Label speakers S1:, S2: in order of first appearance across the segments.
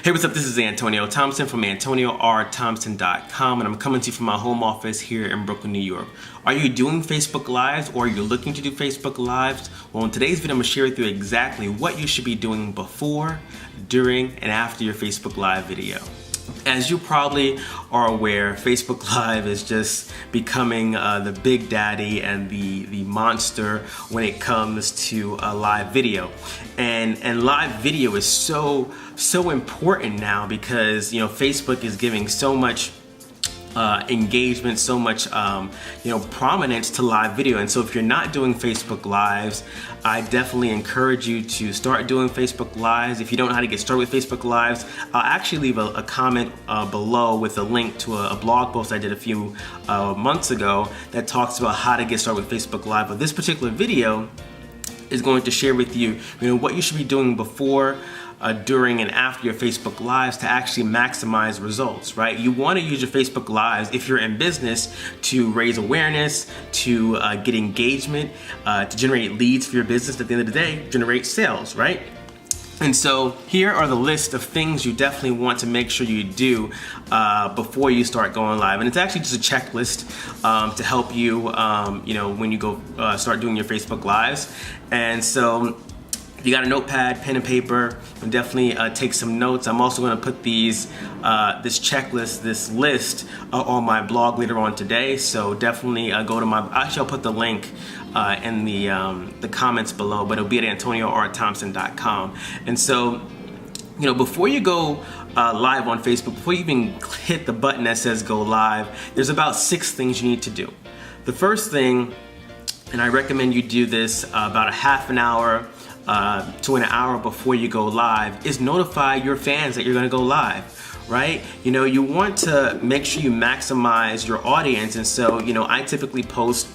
S1: Hey, what's up? This is Antonio Thompson from AntonioRThompson.com, and I'm coming to you from my home office here in Brooklyn, New York. Are you doing Facebook Lives, or are you looking to do Facebook Lives? Well, in today's video, I'm going to share with you exactly what you should be doing before, during, and after your Facebook Live video. As you probably are aware, Facebook Live is just becoming the big daddy and the monster when it comes to live video. And live video is so important now because, you know, Facebook is giving so much engagement, so much prominence to live video. And so if you're not doing Facebook Lives, I definitely encourage you to start doing Facebook Lives. If you don't know how to get started with Facebook Lives, I'll actually leave a comment below with a link to a blog post I did a few months ago that talks about how to get started with Facebook Live. But this particular video is going to share with you, what you should be doing before, during, and after your Facebook Lives to actually maximize results, right? You want to use your Facebook Lives if you're in business to raise awareness, to get engagement, to generate leads for your business. At the end of the day, generate sales, right? And so here are the list of things you definitely want to make sure you do before you start going live. And it's actually just a checklist to help you, when you go start doing your Facebook Lives. And so if you got a notepad, pen and paper, and definitely take some notes. I'm also going to put this checklist, this list on my blog later on today. So definitely go to actually I'll put the link in the comments below, but it'll be at AntonioRThompson.com. And so, before you go live on Facebook, before you even hit the button that says go live, there's about 6 things you need to do. The first thing, and I recommend you do this about a half an hour to an hour before you go live, is notify your fans that you're going to go live, right? You want to make sure you maximize your audience. And so, I typically post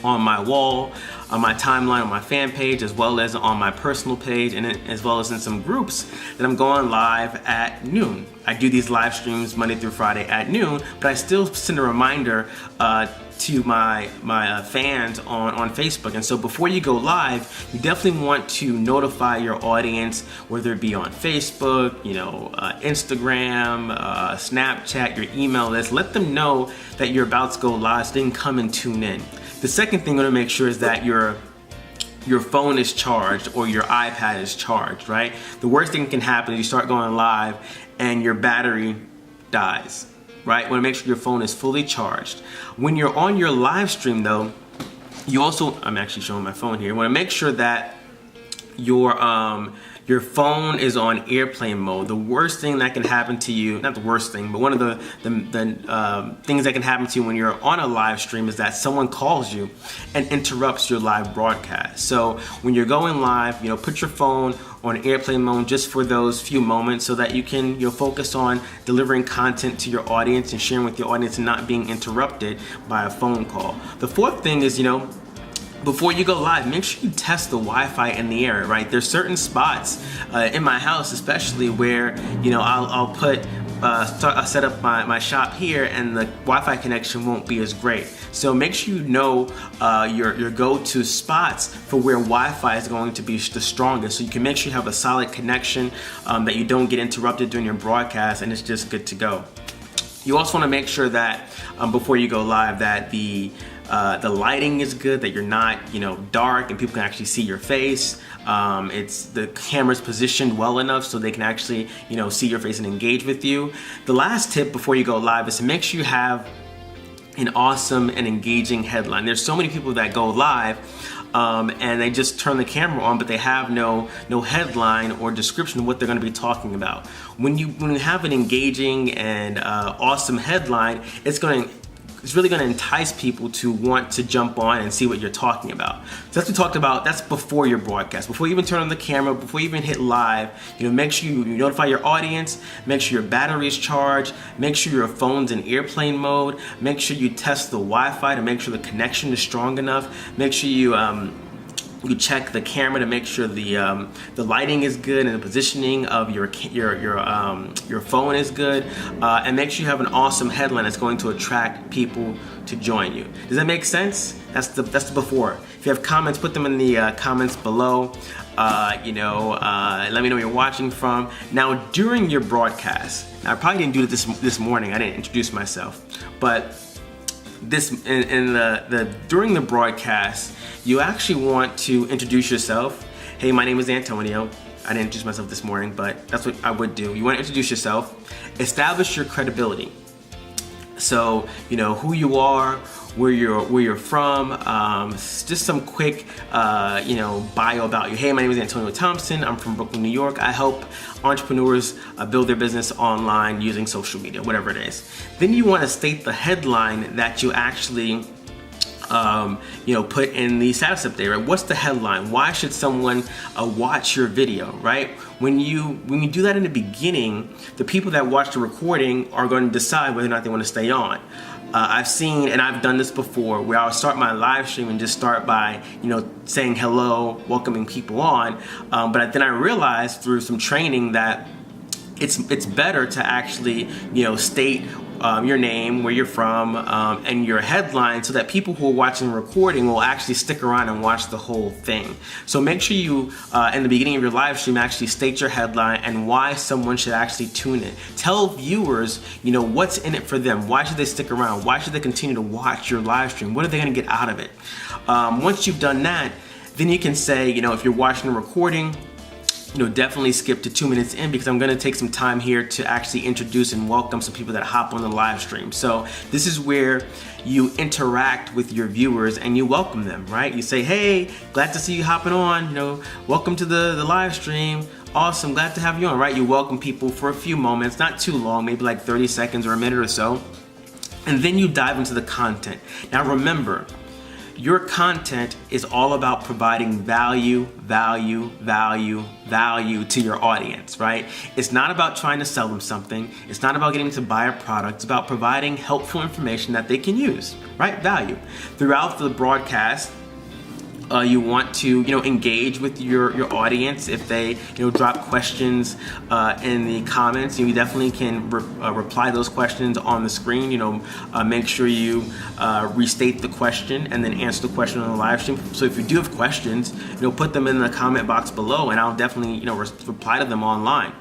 S1: on my wall, on my timeline, on my fan page, as well as on my personal page, and as well as in some groups, that I'm going live at noon. I do these live streams Monday through Friday at noon, but I still send a reminder to my fans on Facebook. And so before you go live, you definitely want to notify your audience, whether it be on Facebook, Instagram, Snapchat, your email list. Let them know that you're about to go live so they can come and tune in. The second thing you want to make sure is that your phone is charged or your iPad is charged, right? The worst thing that can happen is you start going live and your battery dies, right? You want to make sure your phone is fully charged. When you're on your live stream though, I'm actually showing my phone here. You want to make sure that your phone is on airplane mode. The worst thing that can happen to you, not the worst thing, but one of the things that can happen to you when you're on a live stream is that someone calls you and interrupts your live broadcast. So when you're going live, put your phone on airplane mode just for those few moments so that you can focus on delivering content to your audience and sharing with your audience and not being interrupted by a phone call. The fourth thing is, before you go live, make sure you test the Wi-Fi in the area, right? There's certain spots in my house especially where, I'll set up my shop here and the Wi-Fi connection won't be as great. So make sure you know your go-to spots for where Wi-Fi is going to be the strongest, so you can make sure you have a solid connection, that you don't get interrupted during your broadcast, and it's just good to go. You also want to make sure that before you go live that the lighting is good, that you're not, dark and people can actually see your face. The camera's positioned well enough so they can actually, see your face and engage with you. The last tip before you go live is to make sure you have an awesome and engaging headline. There's so many people that go live and they just turn the camera on, but they have no headline or description of what they're going to be talking about. When you have an engaging and awesome headline, it's really going to entice people to want to jump on and see what you're talking about. So that's what we talked about. That's before your broadcast. Before you even turn on the camera, before you even hit live, make sure you notify your audience, make sure your battery is charged, make sure your phone's in airplane mode, make sure you test the Wi-Fi to make sure the connection is strong enough, make sure you You check the camera to make sure the lighting is good and the positioning of your phone is good, and make sure you have an awesome headline that's going to attract people to join you. Does that make sense? That's the before. If you have comments, put them in the comments below. Let me know where you're watching from. Now, during your broadcast, now, I probably didn't do it this morning. I didn't introduce myself, but during the broadcast, you actually want to introduce yourself. Hey, my name is Antonio. I didn't introduce myself this morning, but that's what I would do. You want to introduce yourself, establish your credibility. So, who you are, where you're from, just some quick, bio about you. Hey, my name is Antonio Thompson. I'm from Brooklyn, New York. I help entrepreneurs build their business online using social media, whatever it is. Then you want to state the headline that you actually put in the status update, right? What's the headline? Why should someone watch your video, right? When you do that in the beginning, the people that watch the recording are going to decide whether or not they want to stay on. I've seen, and I've done this before, where I'll start my live stream and just start by, saying hello, welcoming people on. But then I realized through some training that it's better to actually, state your name, where you're from, and your headline, so that people who are watching the recording will actually stick around and watch the whole thing. So make sure you, in the beginning of your live stream, actually state your headline and why someone should actually tune in. Tell viewers, what's in it for them. Why should they stick around? Why should they continue to watch your live stream? What are they going to get out of it? Once you've done that, then you can say, if you're watching the recording, definitely skip to 2 minutes in, because I'm going to take some time here to actually introduce and welcome some people that hop on the live stream. So this is where you interact with your viewers and you welcome them, right? You say, hey, glad to see you hopping on, welcome to the live stream. Awesome, glad to have you on, right? You welcome people for a few moments, not too long, maybe like 30 seconds or a minute or so. And then you dive into the content. Now remember, your content is all about providing value to your audience, right? It's not about trying to sell them something. It's not about getting them to buy a product. It's about providing helpful information that they can use, right? Value. Throughout the broadcast, you want to engage with your audience. If they drop questions in the comments, you definitely can reply those questions on the screen. Make sure you restate the question and then answer the question on the live stream. So if you do have questions, put them in the comment box below, and I'll definitely reply to them online.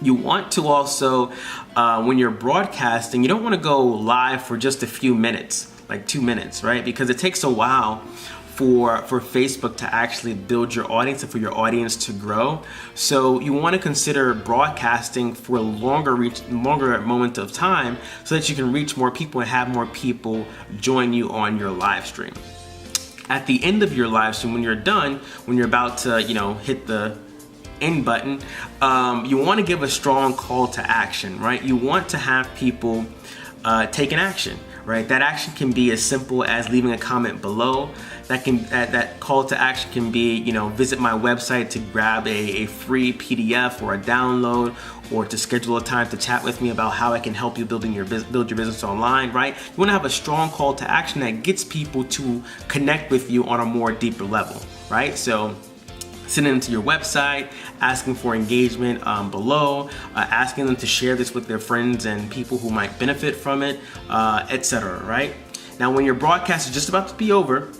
S1: You want to also, when you're broadcasting, you don't want to go live for just a few minutes, like 2 minutes, right? Because it takes a while for Facebook to actually build your audience and for your audience to grow. So you want to consider broadcasting for a longer moment of time, so that you can reach more people and have more people join you on your live stream. At the end of your live stream, when you're done, when you're about to hit the end button, you want to give a strong call to action, right? You want to have people take an action, right? That action can be as simple as leaving a comment below. That call to action can be, visit my website to grab a free PDF or a download, or to schedule a time to chat with me about how I can help you build your business online, right? You want to have a strong call to action that gets people to connect with you on a more deeper level, right? So sending them to your website, asking for engagement below, asking them to share this with their friends and people who might benefit from it, etc., right? Now, when your broadcast is just about to be over,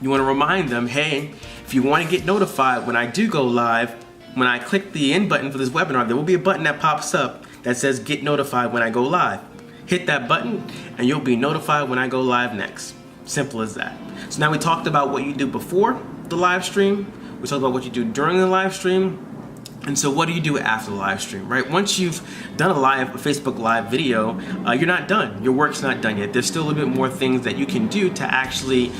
S1: you want to remind them, hey, if you want to get notified when I do go live, when I click the end button for this webinar, there will be a button that pops up that says get notified when I go live. Hit that button and you'll be notified when I go live next. Simple as that. So now we talked about what you do before the live stream. We talked about what you do during the live stream. And so what do you do after the live stream, right? Once you've done a Facebook Live video, you're not done. Your work's not done yet. There's still a little bit more things that you can do to actually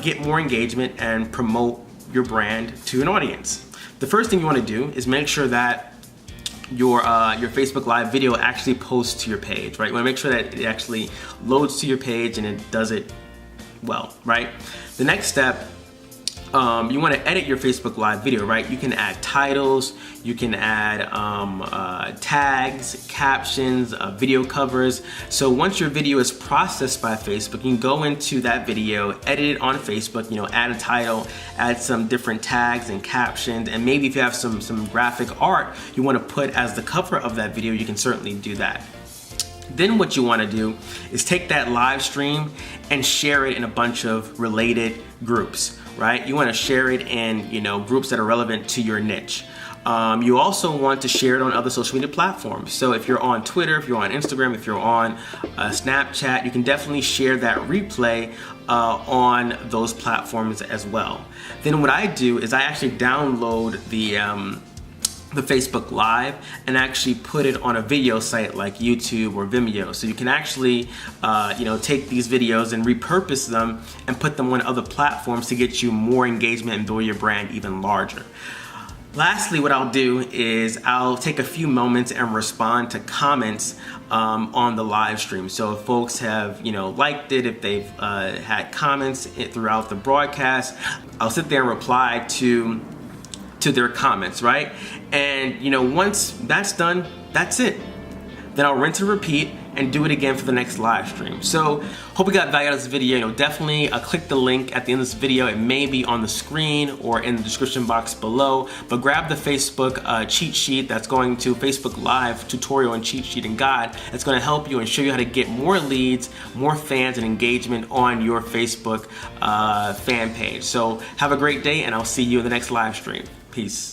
S1: get more engagement and promote your brand to an audience. The first thing you want to do is make sure that your Facebook Live video actually posts to your page, right? You want to make sure that it actually loads to your page and it does it well, right? The next step you want to edit your Facebook Live video, right? You can add titles, you can add tags, captions, video covers. So once your video is processed by Facebook, you can go into that video, edit it on Facebook, you know, add a title, add some different tags and captions, and maybe if you have some graphic art you want to put as the cover of that video, you can certainly do that. Then what you want to do is take that live stream and share it in a bunch of related groups, right? You want to share it in, you know, groups that are relevant to your niche. You also want to share it on other social media platforms. So if you're on Twitter, if you're on Instagram, if you're on Snapchat, you can definitely share that replay on those platforms as well. Then what I do is I actually download the Facebook Live and actually put it on a video site like YouTube or Vimeo. So you can actually you know, take these videos and repurpose them and put them on other platforms to get you more engagement and build your brand even larger. Lastly, what I'll do is I'll take a few moments and respond to comments on the live stream. So if folks have, you know, liked it, if they've had comments throughout the broadcast, I'll sit there and reply to their comments, right? And you know, once that's done, that's it. Then I'll rinse and repeat and do it again for the next live stream. So hope you got value out of this video. You know, definitely click the link at the end of this video. It may be on the screen or in the description box below, but grab the Facebook cheat sheet that's going to Facebook Live tutorial and cheat sheet and guide. It's going to help you and show you how to get more leads, more fans and engagement on your Facebook fan page. So have a great day and I'll see you in the next live stream. Peace.